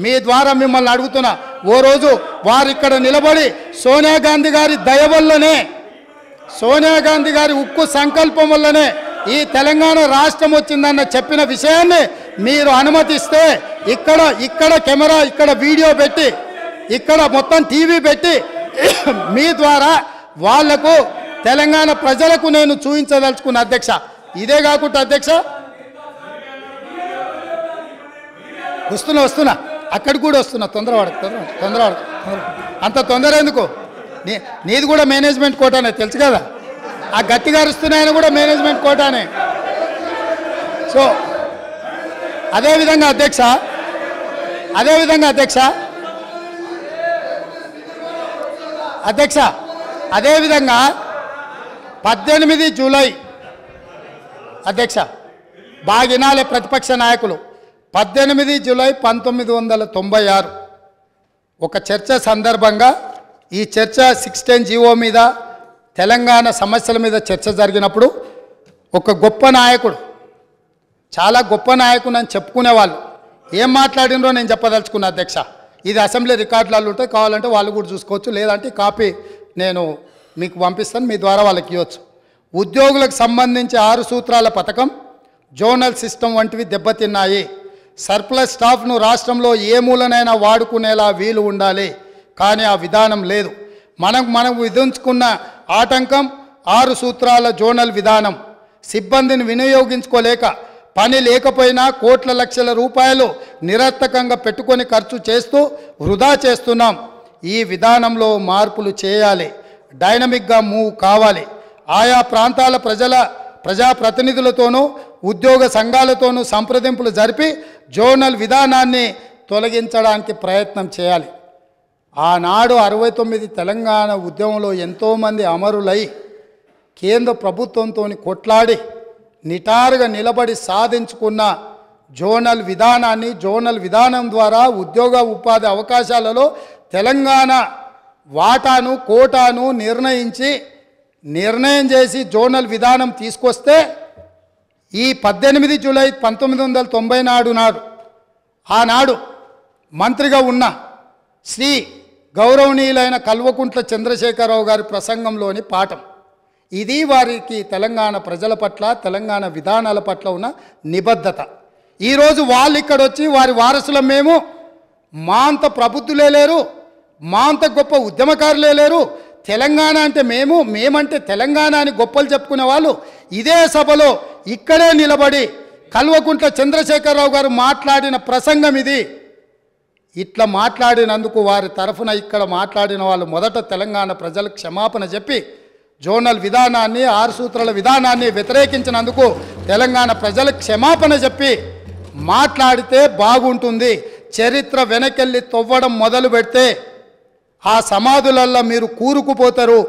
మీ ద్వారా మిమ్మల్ని అడుగుతున్నా, ఓ రోజు వారు ఇక్కడ నిలబడి సోనియా గాంధీ గారి దయ వల్లనే, సోనియా గాంధీ గారి ఉక్కు సంకల్పం వల్లనే ఈ తెలంగాణ రాష్ట్రం వచ్చిందన్న చెప్పిన విషయాన్ని మీరు అనుమతిస్తే ఇక్కడ కెమెరా, ఇక్కడ వీడియో పెట్టి, ఇక్కడ మొత్తం టీవీ పెట్టి మీ ద్వారా వాళ్లకు తెలంగాణ ప్రజలకు నేను చూపించదలుచుకున్న అధ్యక్ష. ఇదే కాకుండా అధ్యక్ష, వస్తున్నా అక్కడికి కూడా వస్తున్నా, తొందరపడ అంత తొందర ఎందుకు? నీది కూడా మేనేజ్మెంట్ కోటానే తెలుసు కదా, ఆ గట్టిగా అరుస్తున్నాయని కూడా మేనేజ్మెంట్ కోటానే. సో అదేవిధంగా అధ్యక్ష అదేవిధంగా 18 జూలై అధ్యక్ష, బాగినాలే ప్రతిపక్ష నాయకులు, 18 జూలై 1996 ఒక చర్చ సందర్భంగా, ఈ చర్చ 610 జీవో మీద, తెలంగాణ సమస్యల మీద చర్చ జరిగినప్పుడు ఒక గొప్ప నాయకుడు, చాలా గొప్ప నాయకుడు అని చెప్పుకునేవాళ్ళు ఏం మాట్లాడినరో నేను చెప్పదలుచుకున్నా అధ్యక్ష. ఇది అసెంబ్లీ రికార్డులలో ఉంటాయి, కావాలంటే వాళ్ళు కూడా చూసుకోవచ్చు, లేదంటే కాపీ నేను మీకు పంపిస్తాను, మీ ద్వారా వాళ్ళకి ఇవ్వచ్చు. ఉద్యోగులకు సంబంధించి 6 సూత్రాల పథకం, జోనల్ సిస్టమ్ వంటివి దెబ్బతిన్నాయి. సర్ప్లస్ స్టాఫ్ను రాష్ట్రంలో ఏ మూలనైనా వాడుకునేలా వీలు ఉండాలి, కానీ ఆ విధానం లేదు. మనం విధించుకున్న ఆటంకం 6 సూత్రాల జోనల్ విధానం. సిబ్బందిని వినియోగించుకోలేక, పని లేకపోయినా కోట్ల లక్షల రూపాయలు నిరర్థకంగా పెట్టుకొని ఖర్చు చేస్తూ వృధా చేస్తున్నాం. ఈ విధానంలో మార్పులు చేయాలి, డైనమిక్గా మూవ్ కావాలి. ఆయా ప్రాంతాల ప్రజాప్రతినిధులతోనూ ఉద్యోగ సంఘాలతోనూ సంప్రదింపులు జరిపి జోనల్ విధానాన్ని తొలగించడానికి ప్రయత్నం చేయాలి. ఆనాడు 69 తెలంగాణ ఉద్యమంలో ఎంతోమంది అమరులై కేంద్ర ప్రభుత్వంతో కొట్లాడి నిటారుగా నిలబడి సాధించుకున్న జోనల్ విధానాన్ని, జోనల్ విధానం ద్వారా ఉద్యోగ ఉపాధి అవకాశాలలో తెలంగాణ వాటాను, కోటాను నిర్ణయం చేసి జోనల్ విధానం తీసుకొస్తే, ఈ 18 జూలై 1990 నాడు ఆనాడు మంత్రిగా ఉన్న శ్రీ గౌరవనీయులైన కల్వకుంట్ల చంద్రశేఖరరావు గారి ప్రసంగంలోని పాఠం ఇది. వారికి తెలంగాణ ప్రజల పట్ల, తెలంగాణ విధానాల పట్ల ఉన్న నిబద్ధత. ఈరోజు వాళ్ళు ఇక్కడ వచ్చి వారి వారసులం మేము, మా అంత ప్రబుద్ధులే లేరు, మా అంత గొప్ప ఉద్యమకారులే లేరు, తెలంగాణ అంటే మేమంటే తెలంగాణ అని గొప్పలు చెప్పుకునే వాళ్ళు ఇదే సభలో ఇక్కడే నిలబడి కల్వకుంట్ల చంద్రశేఖరరావు గారు మాట్లాడిన ప్రసంగం ఇది. ఇట్లా మాట్లాడినందుకు వారి తరఫున ఇక్కడ మాట్లాడిన వాళ్ళు మొదట తెలంగాణ ప్రజలకు క్షమాపణ చెప్పి జోనల్ విధానాన్ని, 6 సూత్రాల విధానాన్ని వ్యతిరేకించినందుకు తెలంగాణ ప్రజలకు క్షమాపణ చెప్పి మాట్లాడితే బాగుంటుంది. చరిత్ర వెనకెళ్ళి తవ్వడం మొదలు పెడితే ఆ సమాధులల్లో మీరు కూరుకుపోతారు.